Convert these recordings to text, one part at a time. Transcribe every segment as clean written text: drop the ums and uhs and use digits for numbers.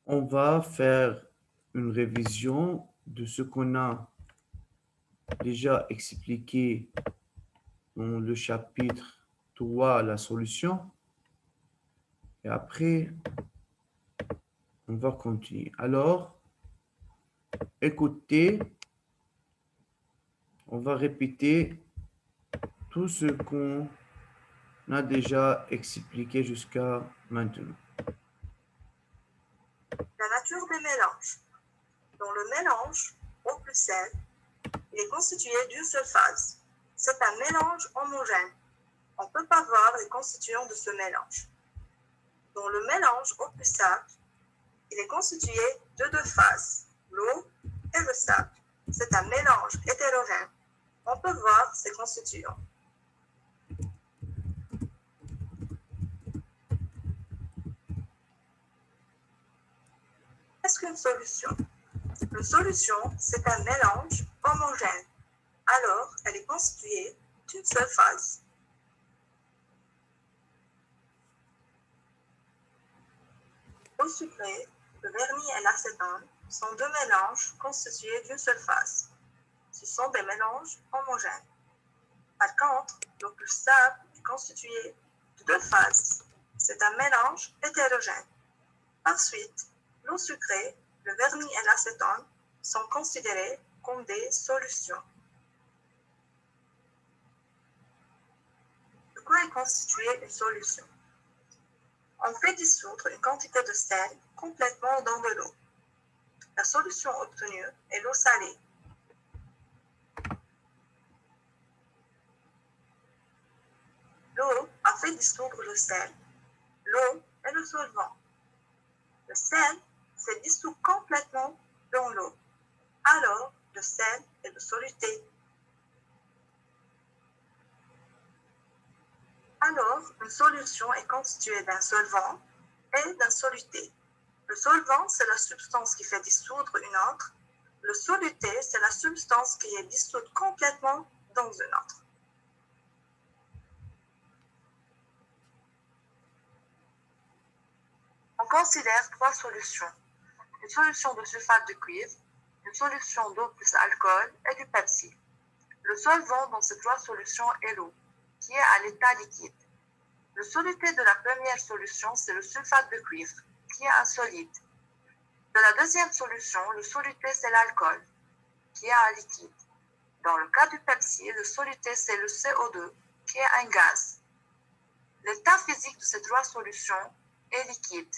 On va faire une révision de ce qu'on a déjà expliqué dans le chapitre 3, la solution. Et après, on va continuer. Alors, écoutez, on va répéter tout ce qu'on a déjà expliqué jusqu'à maintenant. La nature des mélanges. Dans le mélange eau plus sel, il est constitué d'une seule phase. C'est un mélange homogène. On ne peut pas voir les constituants de ce mélange. Dans le mélange eau plus sable, il est constitué de deux phases, l'eau et le sable. C'est un mélange hétérogène. On peut voir ses constituants. Qu'est-ce qu'une solution? Une solution, c'est un mélange homogène. Alors, elle est constituée d'une seule phase. L'eau sucrée, le vernis et l'acétone sont deux mélanges constitués d'une seule phase. Ce sont des mélanges homogènes. Par contre, l'eau plus stable est constituée de deux phases. C'est un mélange hétérogène. Ensuite, l'eau sucrée, le vernis et l'acétone sont considérés comme des solutions. De quoi est constituée une solution? On fait dissoudre une quantité de sel complètement dans de l'eau. La solution obtenue est l'eau salée. L'eau a fait dissoudre le sel. L'eau est le solvant. Le sel s'est dissous complètement dans l'eau. Alors, le sel est de soluté. Alors, une solution est constituée d'un solvant et d'un soluté. Le solvant, c'est la substance qui fait dissoudre une autre. Le soluté, c'est la substance qui est dissoute complètement dans une autre. On considère trois solutions. Une solution de sulfate de cuivre, une solution d'eau plus alcool et du Pepsi. Le solvant dans ces trois solutions est l'eau, qui est à l'état liquide. Le soluté de la première solution, c'est le sulfate de cuivre, qui est un solide. De la deuxième solution, le soluté, c'est l'alcool, qui est un liquide. Dans le cas du Pepsi, le soluté, c'est le CO2, qui est un gaz. L'état physique de ces trois solutions est liquide.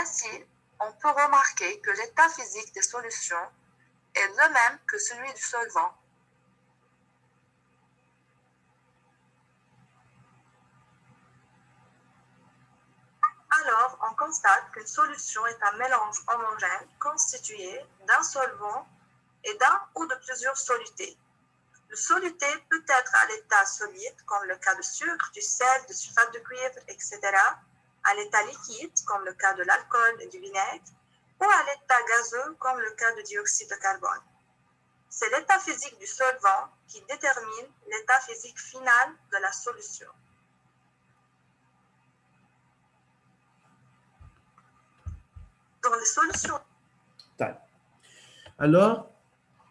Ainsi, on peut remarquer que l'état physique des solutions est le même que celui du solvant. Alors, on constate qu'une solution est un mélange homogène constitué d'un solvant et d'un ou de plusieurs solutés. Le soluté peut être à l'état solide, comme le cas du sucre, du sel, du sulfate de cuivre, etc., à l'état liquide, comme le cas de l'alcool et du vinaigre, ou à l'état gazeux, comme le cas du dioxyde de carbone. C'est l'état physique du solvant qui détermine l'état physique final de la solution. Dans les solutions. Alors,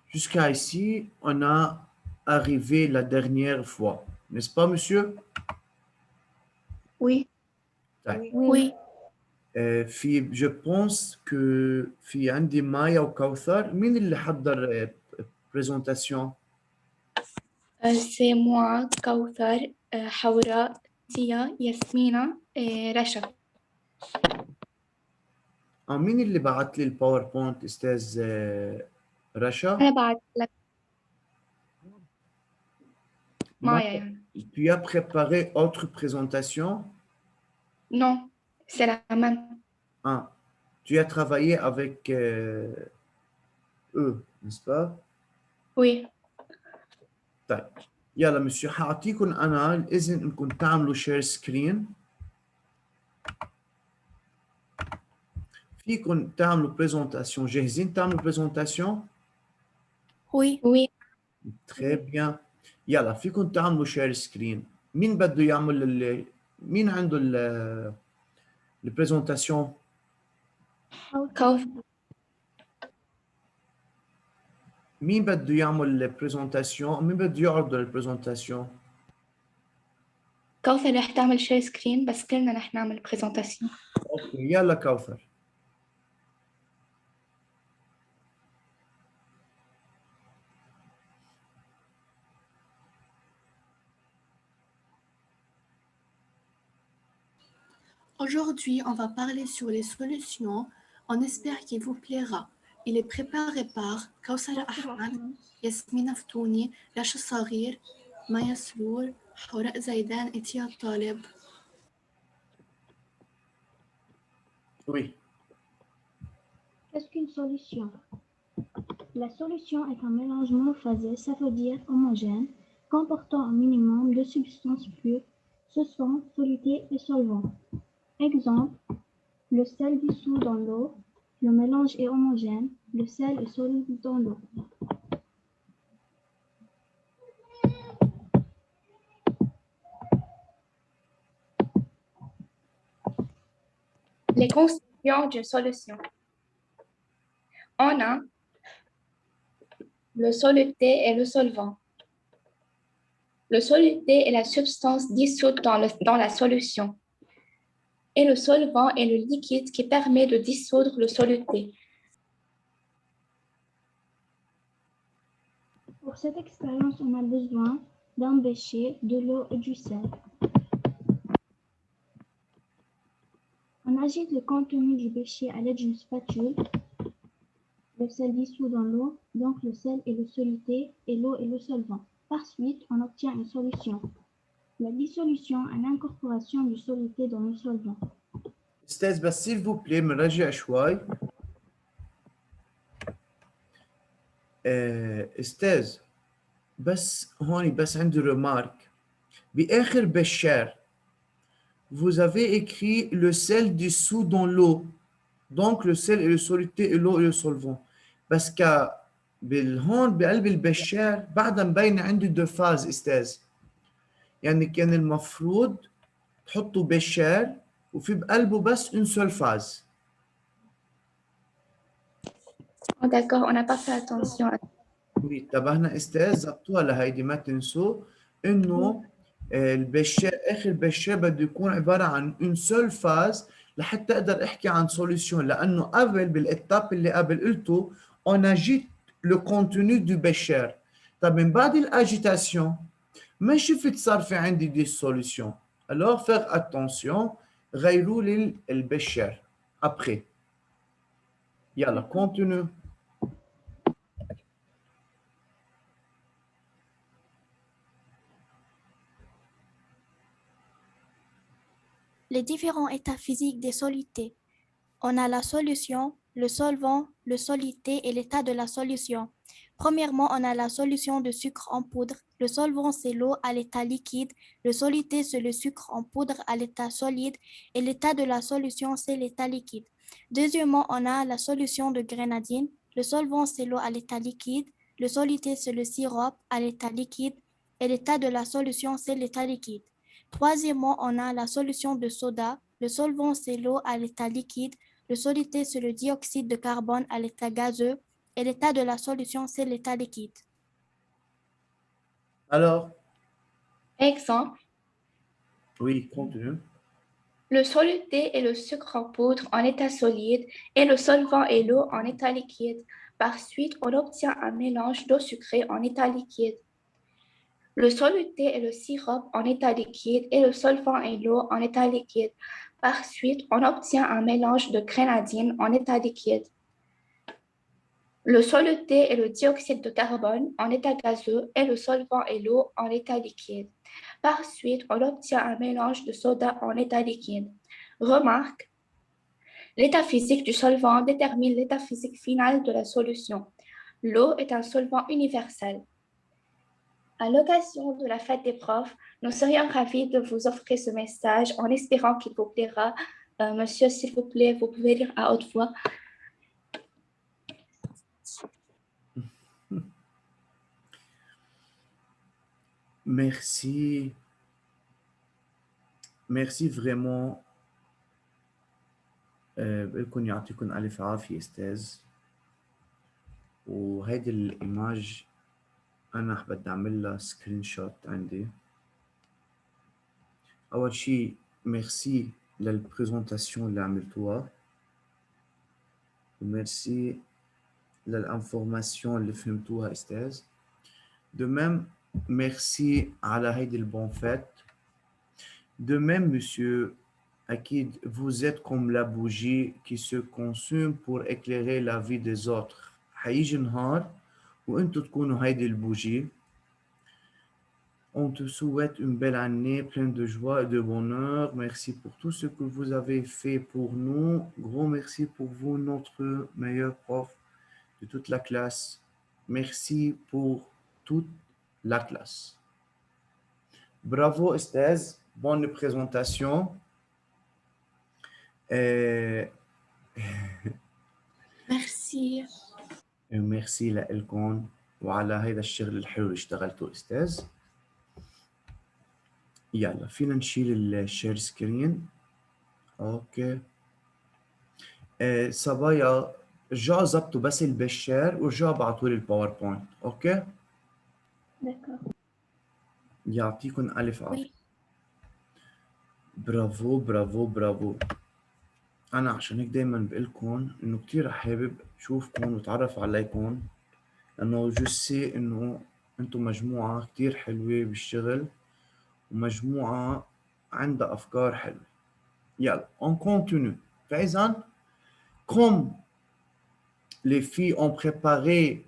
jusqu'à ici, on a arrivé la dernière fois. N'est-ce pas, monsieur? Oui. Oui. Je pense que في عندي مايا وكوثر مين اللي حضر présentation؟ C'est moi, Kauthar, Haura, Tia, Yasmina, Rasha. مين اللي بعت لي الباوربوينت استاذ رشا؟ أنا بعت لك مايا يعني. Tu as préparé autre présentation? Non, c'est la même. Ah, tu as travaillé avec eux, n'est-ce pas؟ Oui. طيب يلا مسيو حاعطيكم انا الاذن انكم تعملوا شير سكرين. فيكم تعملوا بريزونتاسيون. جاهزين تعملوا بريزونتاسيون؟ Oui. Oui. Très bien. يلا فيكم تعملوا شير سكرين. مين بده يعمل مين عنده البريزونتاسيون؟ كوثر. مين بده يعمل البرزنتاسيون؟ مين بده يعرض البرزنتاسيون؟ كوثر رح تعمل شير سكرين بس كلنا رح نعمل برزنتاسيون. اوكي يلا كوثر. Aujourd'hui, on va parler sur les solutions. On espère qu'il vous plaira. Il est préparé par Kawsara Ahmad, Yasmina Ftouni, Rasha Saghir, Maya Srour, Houra Zaidan et Tia Taleb. Oui. Qu'est-ce qu'une solution? La solution est un mélange monophasé, ça veut dire homogène, comportant un minimum de substances pures, ce sont solutés et solvants. Exemple, le sel dissous dans l'eau, le mélange est homogène, le sel est soluble dans l'eau. Les constituants d'une solution. On a le soluté et le solvant. Le soluté est la substance dissoute dans la solution. Et le solvant est le liquide qui permet de dissoudre le soluté. Pour cette expérience, on a besoin d'un bécher, de l'eau et du sel. On agite le contenu du bécher à l'aide d'une spatule. Le sel dissout dans l'eau, donc le sel est le soluté et l'eau est le solvant. Par suite, on obtient une solution. La dissolution est l'incorporation du soluté dans le solvant. استاذ بس s'il vous plaît بنرجع شوي. استاذ بس هون بس عندي remarque. بآخر بشار vous avez écrit le sel dissous dans l'eau. Donc le sel est le soluté et l'eau est le solvant. بس هون بقلب البشار بعدها مبينة عندي دو فاز استاذ. يعني كان المفروض تحطوا بشار وفي بقلبه بس une seule phase. Oh, d'accord, on n'a pas fait attention. Oui, انتبهنا استاذ ظبطوها لهيدي ما تنسوا انه البشار اخر بشار بده يكون عباره عن une seule phase لحتى اقدر احكي عن سوليوشن لانه قبل بالاتاب اللي قبل قلته on agite le contenu du بشار. طب من بعد الاجيتاسيون ما شفت صار في عندي دي سوليوشن. alors faire attention غيروا لي البشار après. يلا continue. Les différents états physiques des solutés. On a la solution, le solvant, le soluté et l'état de la solution. Premièrement, on a la solution de sucre en poudre. Le solvant, c'est l'eau à l'état liquide. Le soluté, c'est le sucre en poudre à l'état solide. Et l'état de la solution, c'est l'état liquide. Deuxièmement, on a la solution de grenadine. Le solvant, c'est l'eau à l'état liquide. Le soluté, c'est le sirop à l'état liquide. Et l'état de la solution, c'est l'état liquide. Troisièmement, on a la solution de soda. Le solvant, c'est l'eau à l'état liquide. Le soluté, c'est le dioxyde de carbone à l'état gazeux. Et l'état de la solution, c'est l'état liquide. Alors, Exemple, oui, continue. le soluté est le sucre en poudre en état solide et le solvant est l'eau en état liquide. Par suite, on obtient un mélange d'eau sucrée en état liquide. Le soluté est le sirop en état liquide et le solvant est l'eau en état liquide. Par suite, on obtient un mélange de grenadine en état liquide. Le soluté est le dioxyde de carbone en état gazeux et le solvant est l'eau en état liquide. Par suite, on obtient un mélange de soda en état liquide. Remarque, l'état physique du solvant détermine l'état physique final de la solution. L'eau est un solvant universel. À l'occasion de la fête des profs, nous serions ravis de vous offrir ce message en espérant qu'il vous plaira. Monsieur, s'il vous plaît, vous pouvez lire à haute voix. Merci. Merci vraiment. بقلكم يعطيكم ألف عافية أستاذ. وهيدي الإيماج أنا بدي أعمل لها سكرين شوت عندي. أول شي ميرسي للبريزونتاسيون اللي عملتوها، وميرسي للانفورماسيون اللي فهمتوها أستاذ. De même, merci على هيدي البون فات. De même, monsieur Akid, vous êtes comme la bougie qui se consume pour éclairer la vie des autres. حيجي نهار وانتو تكونوا هيدي البوجي. On te souhaite une belle année pleine de joie et de bonheur. Merci pour tout ce que vous avez fait pour nous. Gros merci pour vous, notre meilleur prof de toute la classe. Merci pour toute la classe. Bravo, Esthez. Bonne présentation. Et Merci. ميرسي لكم وعلى هيدا الشغل الحلو اللي اشتغلته استاذ. يلا فينا نشيل الشير سكرين. اوكي. صبايا رجعوا ظبطوا بس البشار ورجعوا بعتوا لي الباوربوينت. اوكي. D'accord. يعطيكم الف عافيه. Oui. برافو برافو برافو. انا عشان هيك دايما بقلكم انه كتير حابب اشوفكم واتعرف عليكم، لانه جو سي انه انتم مجموعه كتير حلوه بالشغل ومجموعه عندها افكار حلوه. يلا on continue. فاذا comme les filles ont préparé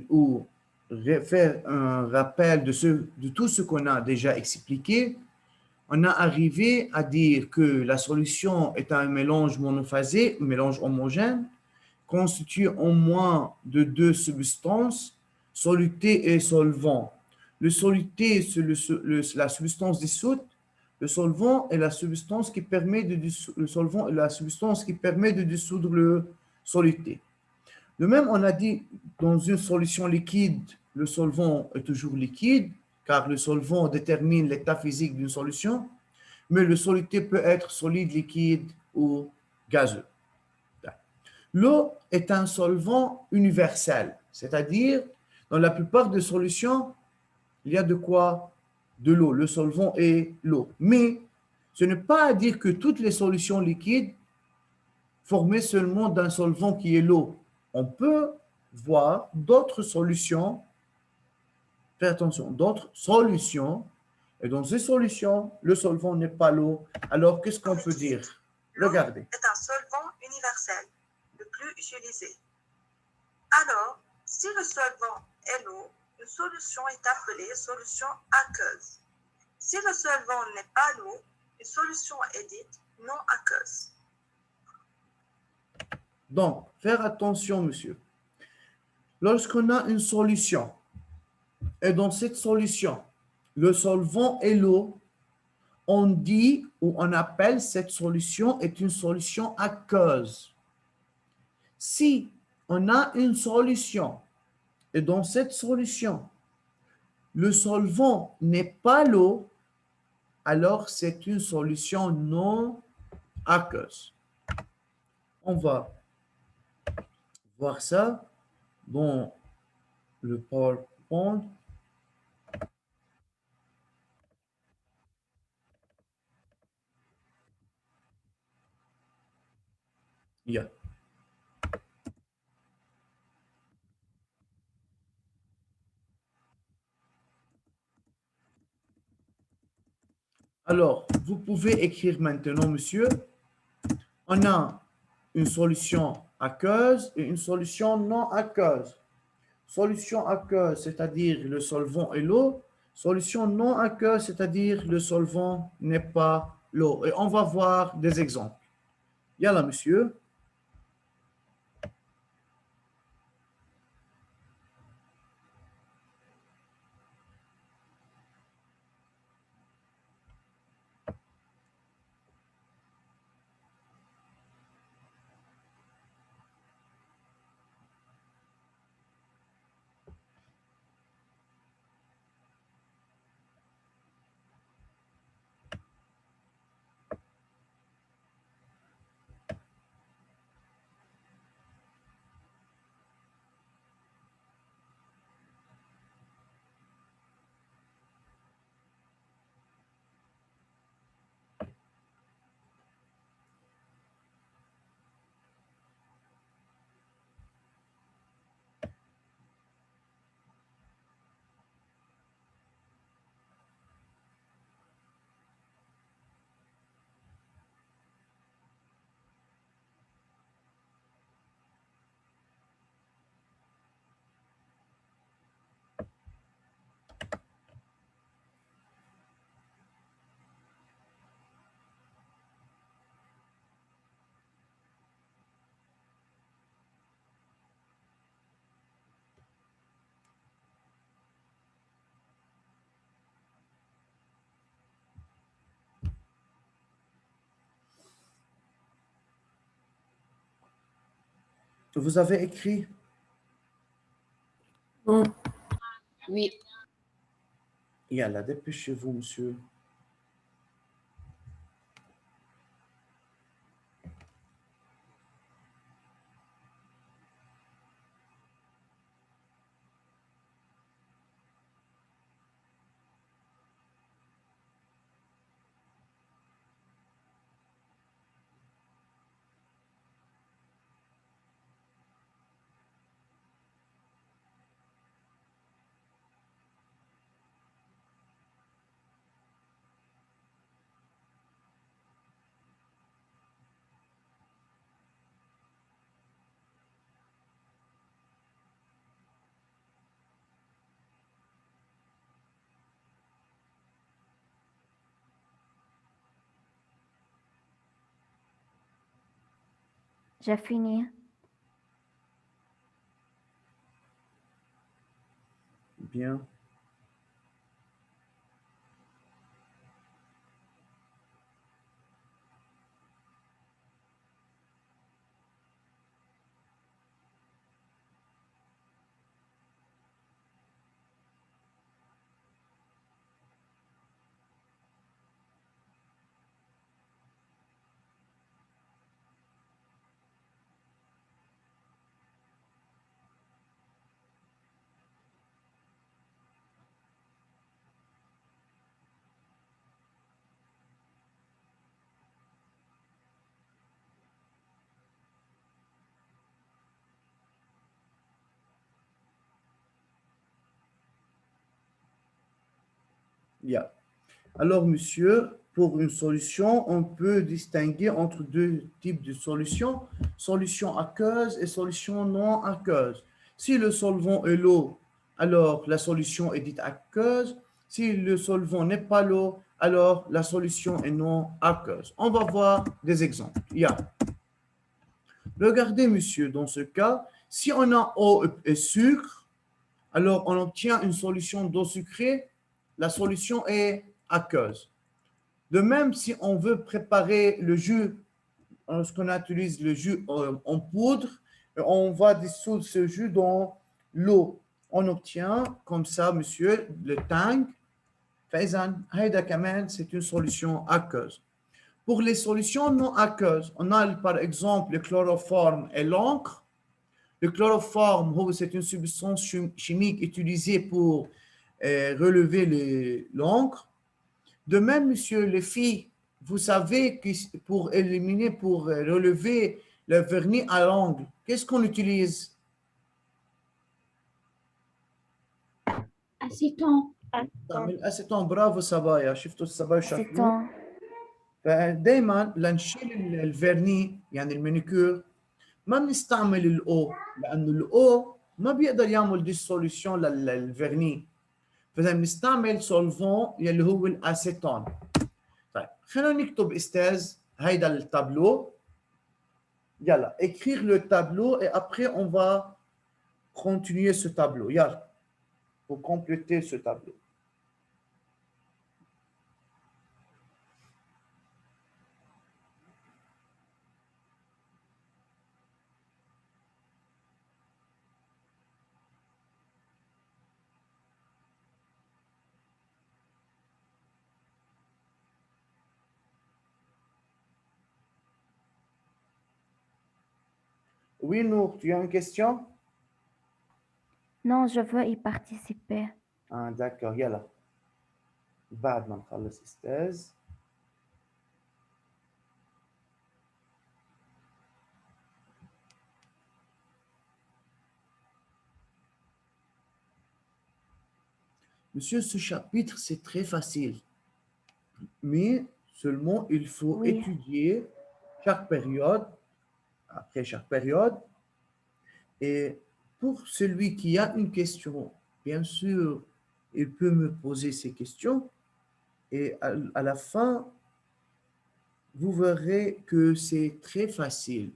ou faire un rappel de tout ce qu'on a déjà expliqué, on a arrivé à dire que la solution est un mélange monophasé, un mélange homogène, constitué au moins de deux substances, soluté et solvant. Le soluté, c'est la substance dissoute. Le solvant est la substance qui permet de le solvant est la substance qui permet de dissoudre le soluté. De même, on a dit dans une solution liquide, le solvant est toujours liquide, car le solvant détermine l'état physique d'une solution, mais le soluté peut être solide, liquide ou gazeux. L'eau est un solvant universel, c'est-à-dire, dans la plupart des solutions, il y a de quoi? De l'eau. Le solvant est l'eau. Mais ce n'est pas à dire que toutes les solutions liquides formées seulement d'un solvant qui est l'eau. On peut voir d'autres solutions, faites attention, d'autres solutions, et dans ces solutions, le solvant n'est pas l'eau. Alors, qu'est-ce qu'on peut dire? Regardez. L'eau est un solvant universel, le plus utilisé. Alors, si le solvant est l'eau, une solution est appelée solution aqueuse. Si le solvant n'est pas l'eau, une solution est dite non aqueuse. Donc, faire attention, monsieur. Lorsqu'on a une solution, et dans cette solution, le solvant est l'eau, on dit ou on appelle cette solution est une solution aqueuse. Si on a une solution, et dans cette solution, le solvant n'est pas l'eau, alors c'est une solution non aqueuse. On va voir ça dans le PowerPoint. Yeah. Alors, vous pouvez écrire maintenant, monsieur, on a une solution aqueuse et une solution non aqueuse. Solution aqueuse, c'est-à-dire le solvant est l'eau. Solution non aqueuse, c'est-à-dire le solvant n'est pas l'eau. Et on va voir des exemples. Yalla, monsieur. Vous avez écrit? Non. Oui. Yalla, dépêchez-vous, monsieur. J'ai fini. Bien. Yeah. Alors, monsieur, pour une solution, on peut distinguer entre deux types de solutions, solution aqueuse et solution non aqueuse. Si le solvant est l'eau, alors la solution est dite aqueuse. Si le solvant n'est pas l'eau, alors la solution est non aqueuse. On va voir des exemples. Yeah. Regardez, monsieur, dans ce cas, si on a eau et sucre, alors on obtient une solution d'eau sucrée. La solution est aqueuse. De même, si on veut préparer le jus, lorsqu'on utilise le jus en poudre, on va dissoudre ce jus dans l'eau. On obtient comme ça, monsieur, le tang. Faizan, haïda kaman, c'est une solution aqueuse. Pour les solutions non aqueuses, on a par exemple le chloroforme et l'encre. Le chloroforme, c'est une substance chimique utilisée pour relever l'encre. De même, monsieur, les filles, vous savez que pour éliminer, pour relever le vernis à l'angle, qu'est-ce qu'on utilise? Acéton. Acéton. برافو صبايا شفتوا الصبايا شاطرين Acéton. فدايما لنشيل الفرني يعني المانيكير ما بنستعمل الاو لانه الاو ما بيقدر يعمل ديسوليوشن للفرني فاذا بنستعمل سولفون يلي هو الاسيتون. طيب خلينا نكتب استاذ هيدا التابلو. Yalla, écrire le tableau et après on va continuer ce tableau. Yalla, pour compléter ce tableau. Oui, Nour, tu as une question? Non, je veux y participer. Ah, d'accord, يلا. بعد ما نخلص استاذ. Monsieur, ce chapitre, c'est très facile. Mais seulement, il faut Oui. étudier chaque période, après chaque période. Et pour celui qui a une question, bien sûr, il peut me poser ces questions. Et à la fin, vous verrez que c'est très facile.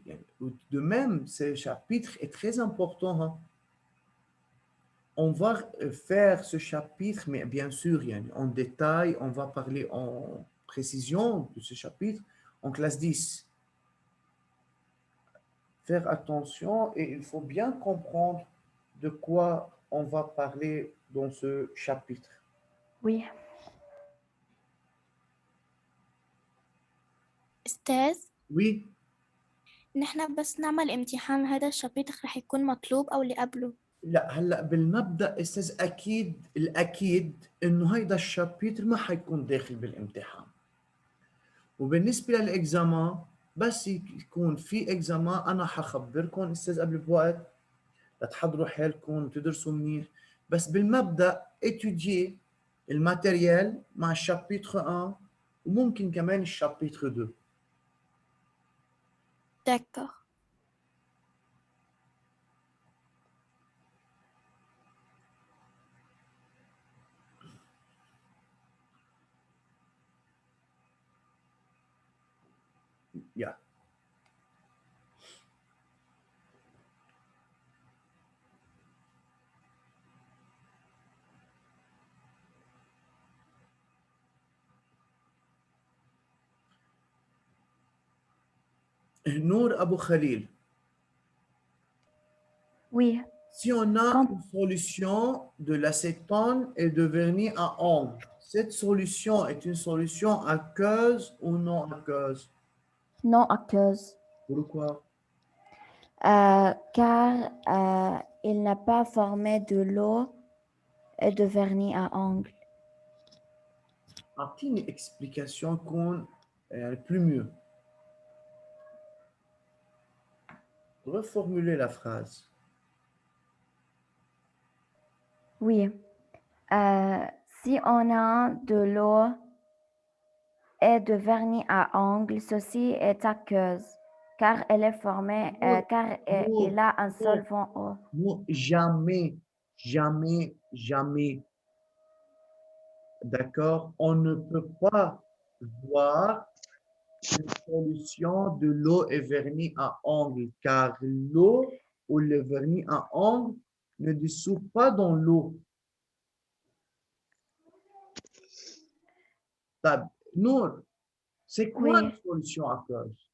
De même, ce chapitre est très important. Hein. On va faire ce chapitre, mais bien sûr, en détail, on va parler en précision de ce chapitre en classe 10. faire attention et il faut bien comprendre de quoi on va parler dans ce chapitre. Oui. أستاذ، Oui, نحن بس نعمل امتحان هذا الشابتر رح يكون مطلوب أو اللي قبله؟ لا هلا بالمبدأ استاذ اكيد الاكيد انه هيدا الشابيتر ما حيكون داخل بالامتحان. وبالنسبة للاكزامان بس يكون في اكزامان انا حخبركم استاذ قبل بوقت لتحضروا حالكم وتدرسوا منيح. بس بالمبدأ اتوديي الماتيريال مع الشابيتر 1 وممكن كمان الشابيتر 2. D'accord. Yeah. Nour Abou Khalil. Oui. Si on a Quand- une solution de l'acétone et de vernis à ongles, cette solution est une solution aqueuse ou non aqueuse? Non aqueuse. Pourquoi? Car il n'a pas formé de l'eau et de vernis à ongles. أعطيني explication qu'on plus mieux. Reformuler la phrase. Oui. Si on a de l'eau et de vernis à ongles, ceci est aqueuse, car elle est formée, car il a un solvant eau. Non, jamais, jamais, jamais. D'accord? On ne peut pas voir une solution de l'eau et vernis à ongles, car l'eau ou le vernis à ongles ne dissout pas dans l'eau. Nour, c'est quoi Oui. une solution aqueuse?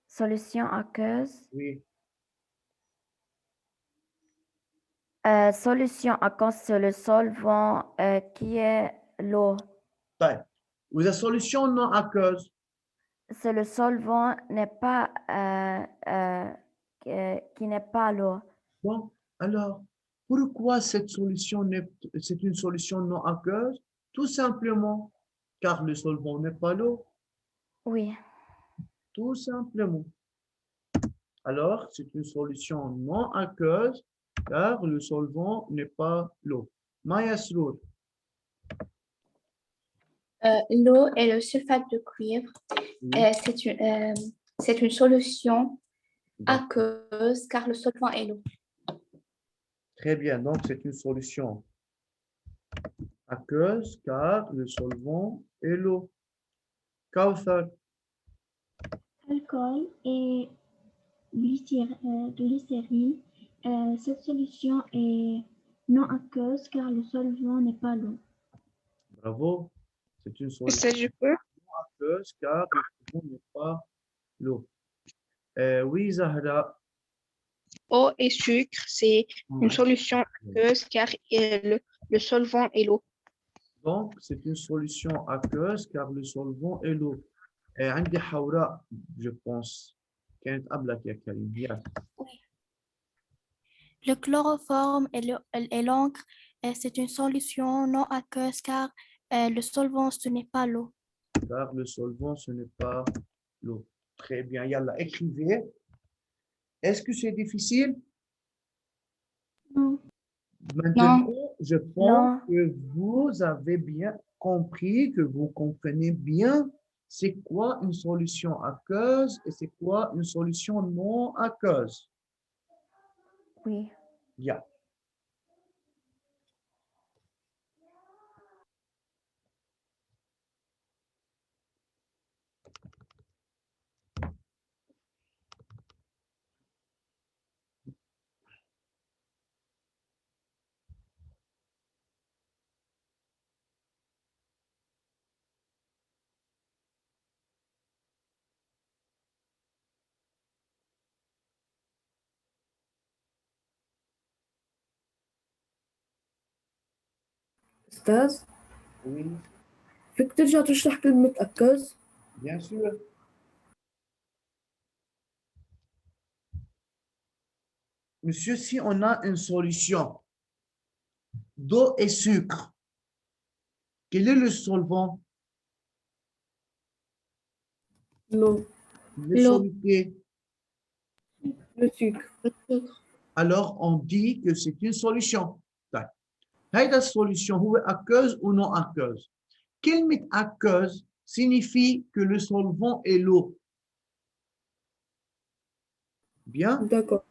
Solution aqueuse. Oui. Solution aqueuse, c'est le solvant qui est l'eau. طيب. وإذا solution non aqueuse? C'est le solvant n'est pas qui n'est pas l'eau. Bon, alors, pourquoi cette solution c'est une solution non aqueuse? Tout simplement car le solvant n'est pas l'eau. Oui. Tout simplement. Alors, c'est une solution non aqueuse car le solvant n'est pas l'eau. Maya Srour. L'eau et le sulfate de cuivre, Oui. c'est une solution aqueuse car le solvant est l'eau. Très bien, donc c'est une solution aqueuse car le solvant est l'eau. Kauthar. Alcool et glycérine. Cette solution est non aqueuse car le solvant n'est pas l'eau. Bravo. C'est une solution aqueuse car le solvant n'est pas l'eau. Oui, Zahra. Eau et sucre, c'est une solution aqueuse car le solvant est l'eau. Donc, c'est une solution aqueuse car le solvant est l'eau. عندي حوراء, je pense. كانت قبلك يا كريم. Yes. Le chloroforme et l'encre, c'est une solution non aqueuse car le solvant, ce n'est pas l'eau. Car le solvant, ce n'est pas l'eau. Très bien. Yalla, écrivez. Est-ce que c'est difficile? Non. Maintenant, je pense Non. que vous avez bien compris, que vous comprenez bien c'est quoi une solution aqueuse et c'est quoi une solution non aqueuse. Oui. Yeah. أستاذ Oui, فيك ترجع تشرح كلمة أكز؟ bien sûr. Monsieur, si on a une solution d'eau et sucre, quel est le solvant? l'eau, Le L'eau. soluté. le sucre. Alors, on dit que c'est une solution. طيب. هيدا السوليوشن هو aqueuse ou non aqueuse. كلمة aqueuse signifie que le solvant est l'eau. Bien. D'accord.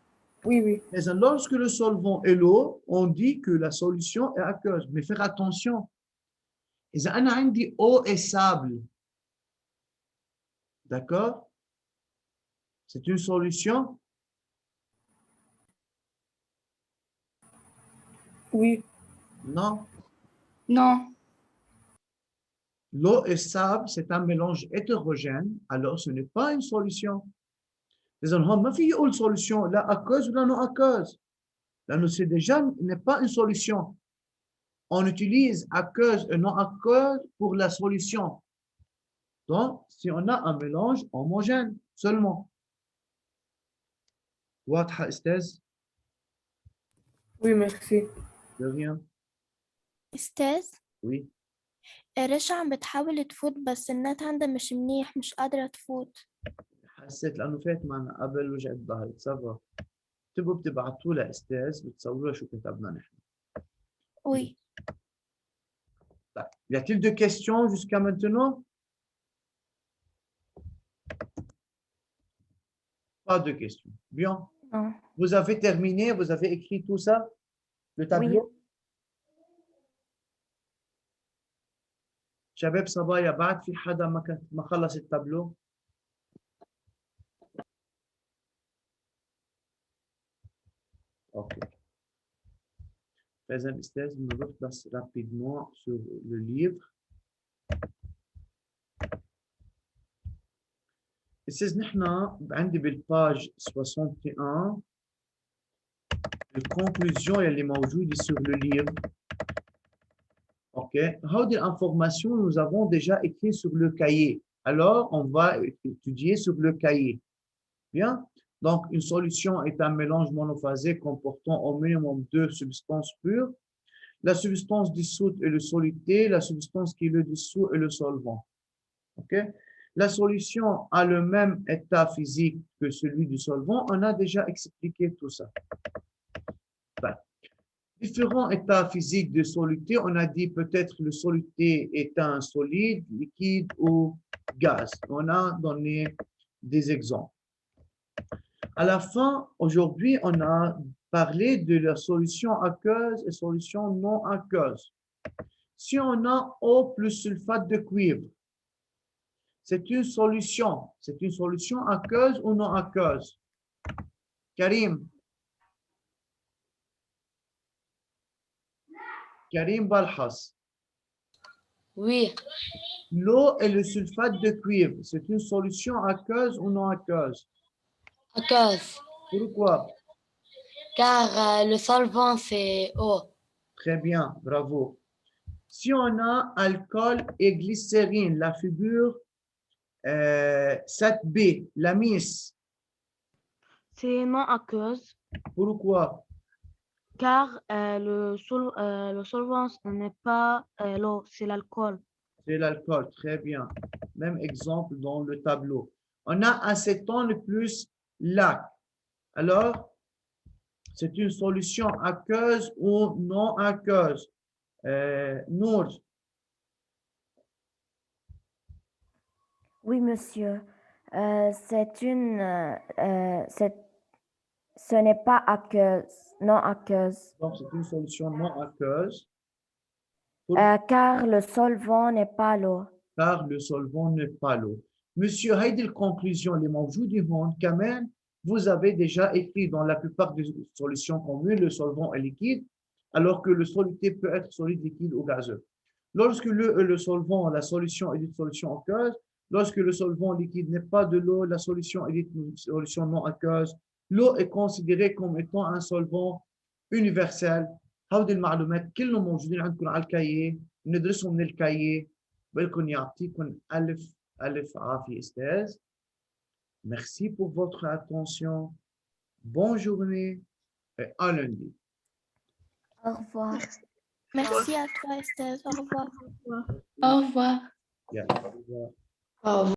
Oui, oui. Mais lorsque le solvant est l'eau, on dit que la solution est aqueuse. Mais faire attention. إذا أنا عندي eau et sable, d'accord? C'est une solution? Oui. Non. Non. L'eau et sable, c'est un mélange hétérogène, alors ce n'est pas une solution. إذا هون ما في يقول solution لا aqueuse ولا non aqueuse. لأنه c'est déjà n'est pas une solution. On utilise aqueuse et non aqueuse pour la solution. Donc, si on a un mélange homogène seulement. واضحة أستاذ؟ Oui, merci. De rien. أستاذ Oui. رشا عم بتحاول تفوت بس النت عندها مش منيح مش قادرة تفوت. حسيت لأنه فات معنا قبل وجعت ظهري تصرف. تبقوا بتبعتوا لها أستاذ بتصوروا شو كتبنا نحن. Oui. Y a-t-il de questions jusqu'à maintenant? Pas de questions. Bien. Non. Vous avez terminé, vous avez écrit tout ça, le tableau? شباب صبايا بعد في حدا ما خلص التابلو؟ Ok. Président Estès, nous repasse rapidement sur le livre. Estès, نحن عندي بالpage 61 الconclusion اللي موجودة sur le livre. Ok. هذه l'information nous avons déjà écrit sur le cahier. Alors, on va étudier sur le cahier. Bien. Donc, une solution est un mélange monophasé comportant au minimum 2 substances pures. La substance dissoute est le soluté, la substance qui le dissout est le solvant. Okay? La solution a le même état physique que celui du solvant. On a déjà expliqué tout ça. Enfin, différents états physiques de soluté. On a dit peut-être le soluté est un solide, liquide ou gaz. On a donné des exemples. À la fin, aujourd'hui, on a parlé de la solution aqueuse et solution non aqueuse. Si on a eau plus sulfate de cuivre, c'est une solution. C'est une solution aqueuse ou non aqueuse? Karim. Karim Balhas. Oui, L'eau et le sulfate de cuivre, c'est une solution aqueuse ou non aqueuse? aqueuse. Pourquoi? Car le solvant, c'est eau. Très bien, bravo. Si on a alcool et glycérine, la figure 7B, la miss. C'est non aqueuse, Pourquoi? car le solvant ce n'est pas l'eau, c'est l'alcool. C'est l'alcool, très bien. Même exemple dans le tableau. On a acétone plus lac. Alors, c'est une solution aqueuse ou non aqueuse? Nour. Oui, monsieur. Ce n'est pas aqueuse, non aqueuse. Donc, c'est une solution non aqueuse. Car le solvant n'est pas l'eau. Car le solvant n'est pas l'eau. Monsieur, هيدي الconclusion اللي موجودة هون كمان vous avez déjà écrit dans la plupart des solutions communes, le solvant est liquide, alors que le soluté peut être solide, liquide ou gazeux. Lorsque le solvant, la solution est une solution aqueuse, lorsque le solvant liquide n'est pas de l'eau, la solution est une solution non aqueuse. L'eau est considérée comme étant un solvant universel هودي المعلومات كلهم موجودين عندكم على الكاييه، بندرسهم من الكاييه. بقول يعطيكم ألف عافية أستاذ. Merci pour votre attention. Bonne journée et à lundi. Au revoir. Merci à toi, Estelle. Au revoir. Au revoir. Yeah, au revoir. Au revoir.